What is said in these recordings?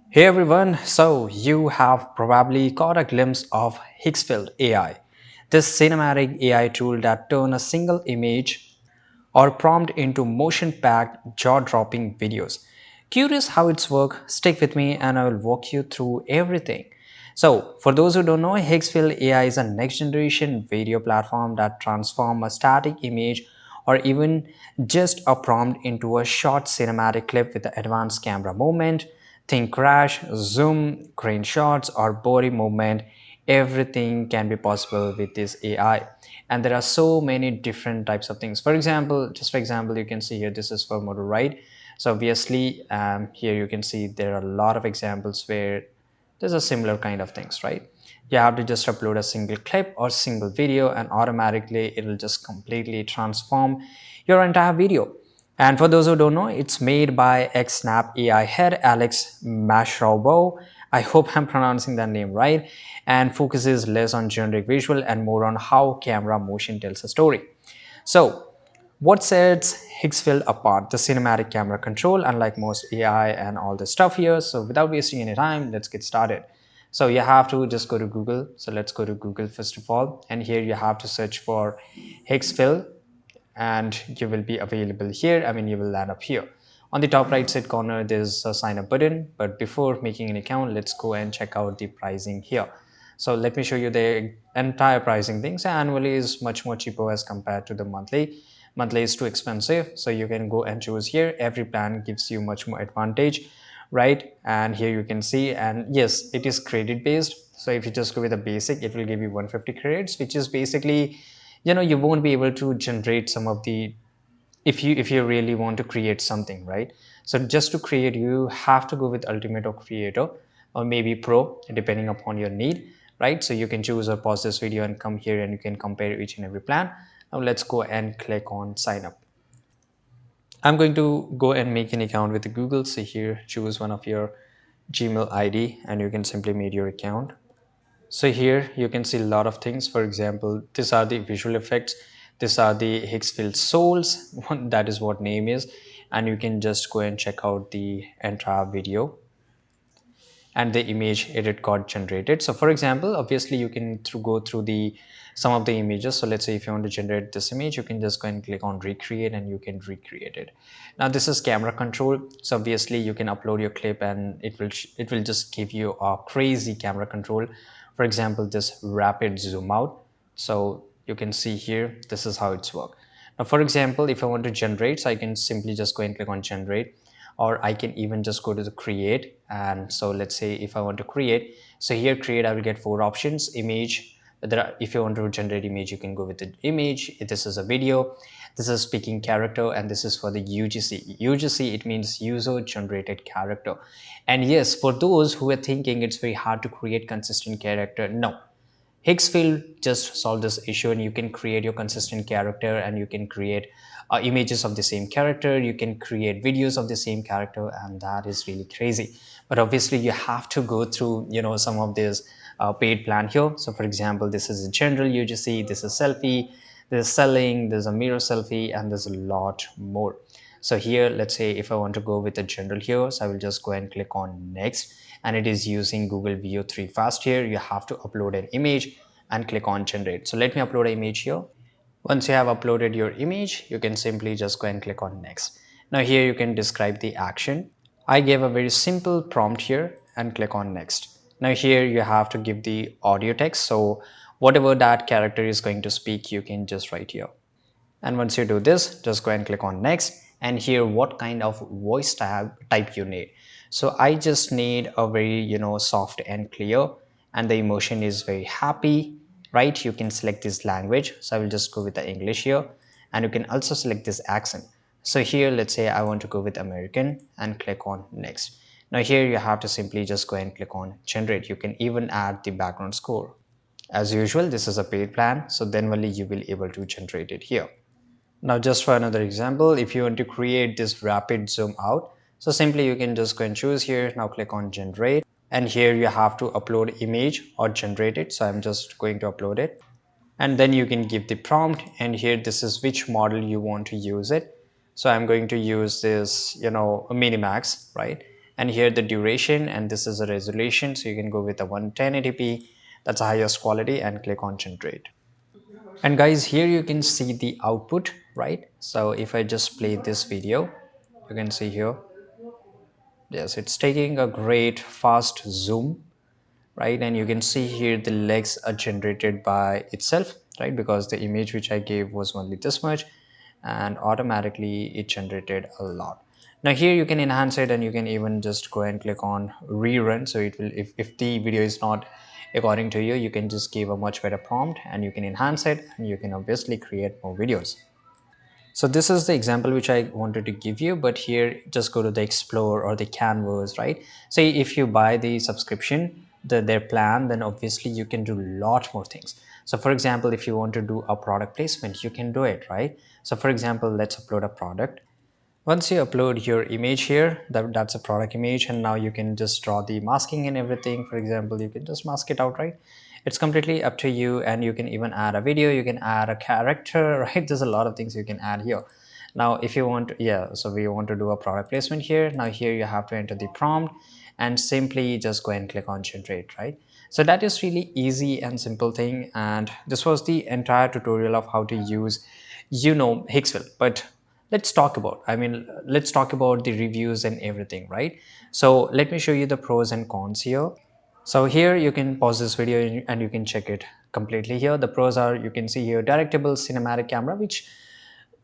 Hey everyone, so you have probably caught a glimpse of Higgsfield AI, this cinematic AI tool that turns a single image or prompt into motion-packed, jaw-dropping videos. Curious how it's work? Stick with me and I will walk you through everything. So, for those who don't know, Higgsfield AI is a next-generation video platform that transforms a static image or even just a prompt into a short cinematic clip with advanced camera movement. Think crash, zoom, crane shots, or body movement. Everything can be possible with this AI, and there are so many different types of things. For example, just for example, you can see here this is for motor ride. So obviously, here you can see there are a lot of examples where there's a similar kind of things, right? You have to just upload a single clip or single video and automatically it will just completely transform your entire video. And for those who don't know, it's made by ex-snap AI head Alex Masharobo. I hope I'm pronouncing that name right, and focuses less on generic visual and more on how camera motion tells a story. So what sets Higgsfield apart? The cinematic camera control, unlike most AI and all this stuff here. So without wasting any time, let's get started. So you have to just go to Google. So let's go to Google first of all. And here you have to search for Higgsfield and you will be available here. I mean, you will land up here. On the top right side corner, there's a sign up button. But before making an account, let's go and check out the pricing here. So let me show you the entire pricing things. Annually is much more cheaper as compared to the monthly. Monthly is too expensive. So you can go and choose here. Every plan gives you much more advantage, right? And here you can see, and yes, it is credit based. So if you just go with the basic, it will give you 150 credits, which is basically, you won't be able to generate some of the, if you really want to create something, right? So just to create, you have to go with ultimate or creator or maybe pro, depending upon your need, right? So you can choose or pause this video and come here and you can compare each and every plan. Now let's go and click on sign up. I'm going to go and make an account with Google. So here, choose one of your Gmail ID and you can simply make your account. So here you can see a lot of things. For example, these are the visual effects. These are the Higgsfield souls. That is what name is. And you can just go and check out the entire video and the image edit got generated. So for example, obviously you can go through the some of the images. So let's say if you want to generate this image, you can just go and click on recreate and you can recreate it. Now this is camera control. So obviously you can upload your clip and it will just give you a crazy camera control. For example, this rapid zoom out. So you can see here, this is how it's work. Now for example, if I want to generate, so I can simply just go and click on generate, or I can even just go to the create. And so let's say if I want to create, so here create, I will get four options. Image, if you want to generate image, you can go with the image. If this is a video, this is speaking character, and this is for the UGC. It means user generated character. And yes, for those who are thinking it's very hard to create consistent character, no, Higgsfield just solved this issue, and you can create your consistent character and you can create images of the same character. You can create videos of the same character, and that is really crazy. But obviously, you have to go through, some of this paid plan here. So, for example, this is a general UGC, this is selfie, there's selling, there's a mirror selfie, and there's a lot more. So here, let's say if I want to go with the general here, so I will just go and click on next, and it is using Google Veo 3 Fast. Here you have to upload an image and click on generate. So let me upload an image here. Once you have uploaded your image, you can simply just go and click on next. Now here you can describe the action. I gave a very simple prompt here and click on next. Now here you have to give the audio text. So whatever that character is going to speak, you can just write here. And once you do this, just go and click on next, and here what kind of voice type you need. So I just need a very, soft and clear, and the emotion is very happy, right? You can select this language. So I will just go with the English here, and you can also select this accent. So here, let's say I want to go with American and click on next. Now here you have to simply just go and click on generate. You can even add the background score. As usual, this is a paid plan, so then only you will able to generate it here. Now, just for another example, if you want to create this rapid zoom out, so simply you can just go and choose here. Now click on generate, and here you have to upload image or generate it. So I'm just going to upload it, and then you can give the prompt, and here this is which model you want to use it. So I'm going to use this, a Minimax, right? and here the duration, and this is a resolution, so you can go with a 1080p. That's the highest quality, and click on generate. And guys, here you can see the output, right? So if I just play this video, you can see here, yes, it's taking a great fast zoom, right? And you can see here the legs are generated by itself, right? Because the image which I gave was only this much, and automatically it generated a lot. Now here you can enhance it, and you can even just go and click on rerun. So it will, if the video is not according to you, you can just give a much better prompt and you can enhance it, and you can obviously create more videos. So this is the example which I wanted to give you, but here just go to the explore or the canvas, right? Say if you buy the subscription, their plan, then obviously you can do a lot more things. So for example, if you want to do a product placement, you can do it, right? So for example, let's upload a product. Once you upload your image here, that's a product image, and now you can just draw the masking and everything. For example, you can just mask it out, right? It's completely up to you, and you can even add a video, you can add a character, right? There's a lot of things you can add here. Now if you want, yeah, so we want to do a product placement here. Now here you have to enter the prompt and simply just go and click on generate, right? So that is really easy and simple thing, and this was the entire tutorial of how to use, Higgsfield. But let's talk about the reviews and everything, right? So let me show you the pros and cons here. So here you can pause this video and you can check it completely here. The pros are, you can see here, directable cinematic camera, which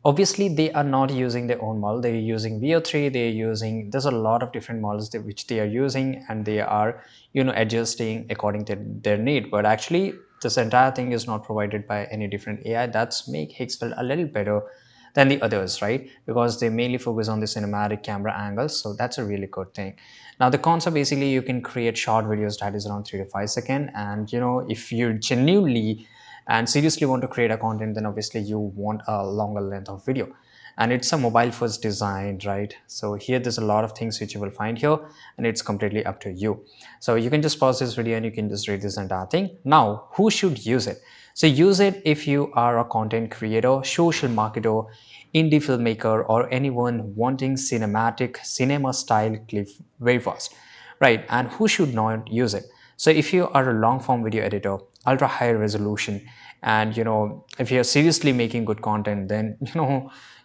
obviously they are not using their own model, they're using VO3, they're using, there's a lot of different models which they are using, and they are, adjusting according to their need. But actually this entire thing is not provided by any different AI. That's make Higgsfield a little better than the others, right? Because they mainly focus on the cinematic camera angles, so that's a really good thing. Now the cons are basically, you can create short videos that is around 3 to 5 seconds, and if you genuinely and seriously want to create a content, then obviously you want a longer length of video, and it's a mobile first design, right? So here there's a lot of things which you will find here, and it's completely up to you. So you can just pause this video and you can just read this entire thing. Now who should use it? So use it if you are a content creator, social marketer, indie filmmaker, or anyone wanting cinema style clip very fast, right? And who should not use it? So if you are a long form video editor, ultra high resolution, and if you're seriously making good content, then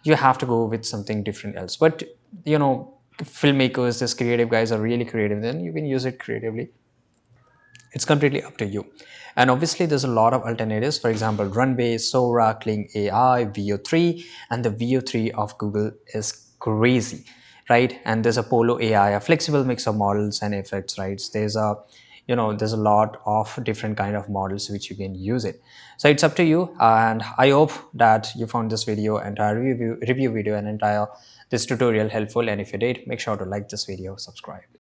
you have to go with something different else. But filmmakers, these creative guys are really creative, then you can use it creatively. It's completely up to you. And obviously there's a lot of alternatives. For example, Runway, Sora, Kling AI, VO3, and the VO3 of Google is crazy, right? And there's Apollo AI, a flexible mix of models and effects, right? There's a lot of different kind of models which you can use it. So it's up to you, and I hope that you found this video, entire review video, and entire this tutorial helpful. And if you did, make sure to like this video, subscribe.